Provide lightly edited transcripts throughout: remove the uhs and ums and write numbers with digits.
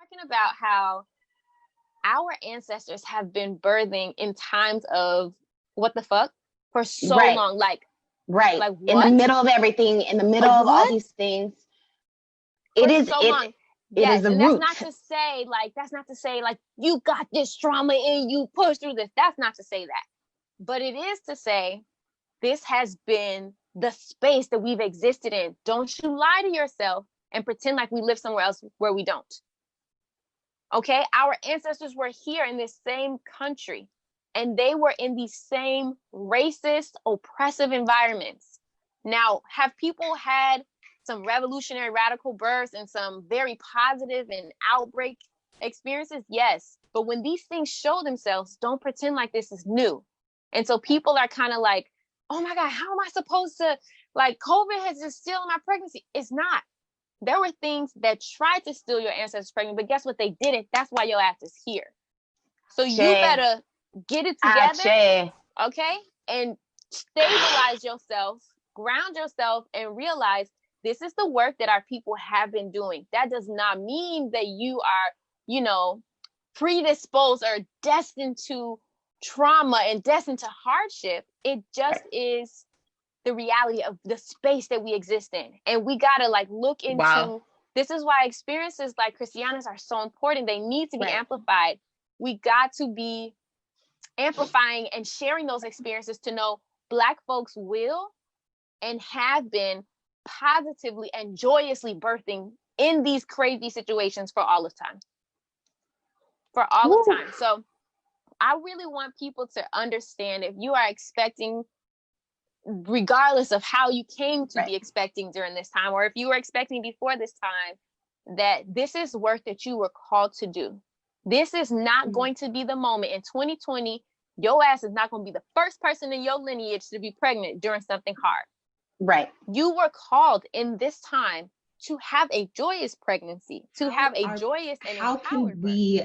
talking about how our ancestors have been birthing in times of what the fuck for so long. Like what? In the middle of everything, in the middle of all these things. It is so long. It is the root. That's not to say like you got this trauma and you push through this. That's not to say that. But it is to say this has been the space that we've existed in. Don't you lie to yourself and pretend like we live somewhere else where we don't. Okay? Our ancestors were here in this same country, and they were in these same racist, oppressive environments. Now, have people had some revolutionary radical births and some very positive and outbreak experiences? Yes. But when these things show themselves, don't pretend like this is new. And so people are kind of like, oh my God, how am I supposed to, like, COVID has just stolen my pregnancy? It's not. There were things that tried to steal your ancestors' pregnancy, but guess what? They didn't. That's why your ass is here. So you better get it together, okay? And stabilize yourself, ground yourself, and realize this is the work that our people have been doing. That does not mean that you are, predisposed or destined to trauma and destined to hardship. It just is the reality of the space that we exist in. And we got to look into, this is why experiences like Christiana's are so important. They need to be amplified. We got to be amplifying and sharing those experiences to know Black folks will and have been positively and joyously birthing in these crazy situations for all of time. For all of time. So I really want people to understand, if you are expecting, regardless of how you came to be expecting during this time, or if you were expecting before this time, that this is work that you were called to do. This is not going to be the moment in 2020. Your ass is not going to be the first person in your lineage to be pregnant during something hard. Right. You were called in this time to have a joyous pregnancy, to have a joyous and how can we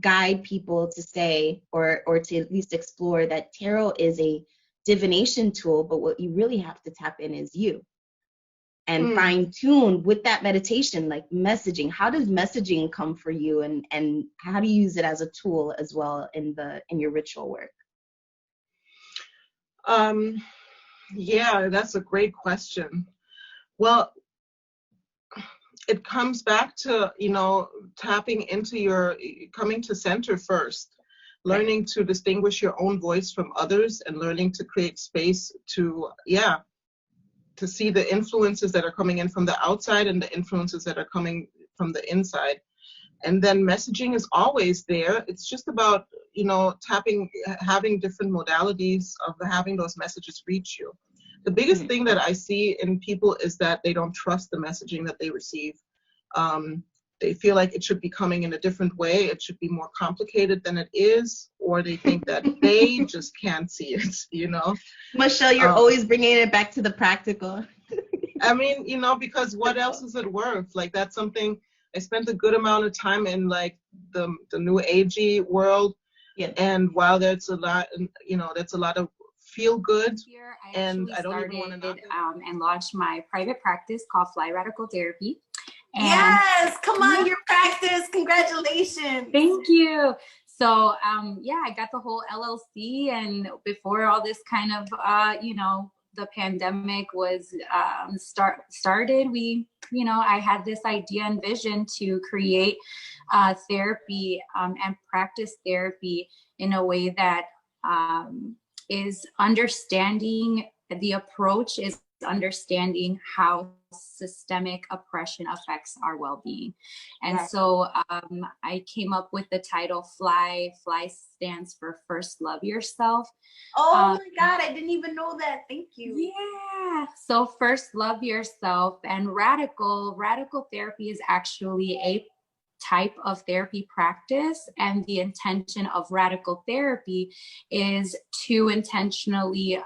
guide people to say, or to at least explore that tarot is a divination tool, but what you really have to tap in is you, and fine tune with that meditation, like messaging. How does messaging come for you, and how do you use it as a tool as well in your ritual work? Yeah, that's a great question. Well, it comes back to, tapping into coming to center first, learning to distinguish your own voice from others, and learning to create space to see the influences that are coming in from the outside and the influences that are coming from the inside. And then messaging is always there. It's just about, having different modalities of having those messages reach you. The biggest thing that I see in people is that they don't trust the messaging that they receive. They feel like it should be coming in a different way. It should be more complicated than it is, or they think that they just can't see it, Michelle, you're always bringing it back to the practical. I mean, because what else is it worth? That's something I spent a good amount of time in, the new agey world. Yeah. And while that's a lot, that's a lot of feel good. Here, and I don't even want to and launched my private practice called Fly Radical Therapy. And yes, come on, your practice. Congratulations. Thank you. So, I got the whole LLC, and before all this kind of, the pandemic was started, I had this idea and vision to create therapy and practice therapy in a way that is understanding, the approach is understanding how systemic oppression affects our well-being. And so I came up with the title Fly. Fly stands for First Love Yourself. Oh my God, I didn't even know that. Thank you. Yeah. So first love yourself. And radical therapy is actually a type of therapy practice, and the intention of radical therapy is to intentionally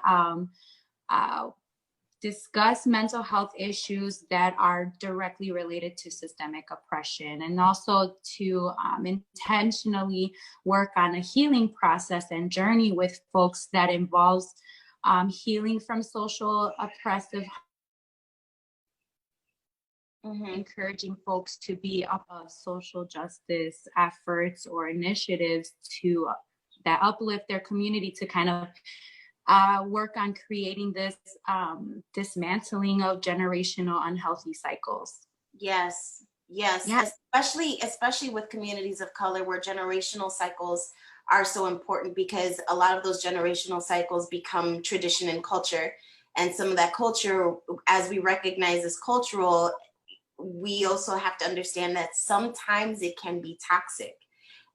discuss mental health issues that are directly related to systemic oppression, and also to intentionally work on a healing process and journey with folks that involves healing from social oppressive encouraging folks to be up of social justice efforts or initiatives to that uplift their community to kind of work on creating this dismantling of generational unhealthy cycles. Yes. Especially with communities of color where generational cycles are so important, because a lot of those generational cycles become tradition and culture. And some of that culture, as we recognize as cultural, we also have to understand that sometimes it can be toxic.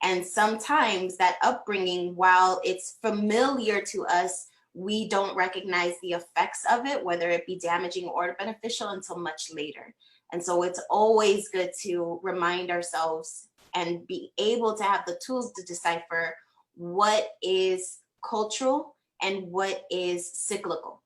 And sometimes that upbringing, while it's familiar to us, we don't recognize the effects of it, whether it be damaging or beneficial, until much later. And so it's always good to remind ourselves and be able to have the tools to decipher what is cultural and what is cyclical.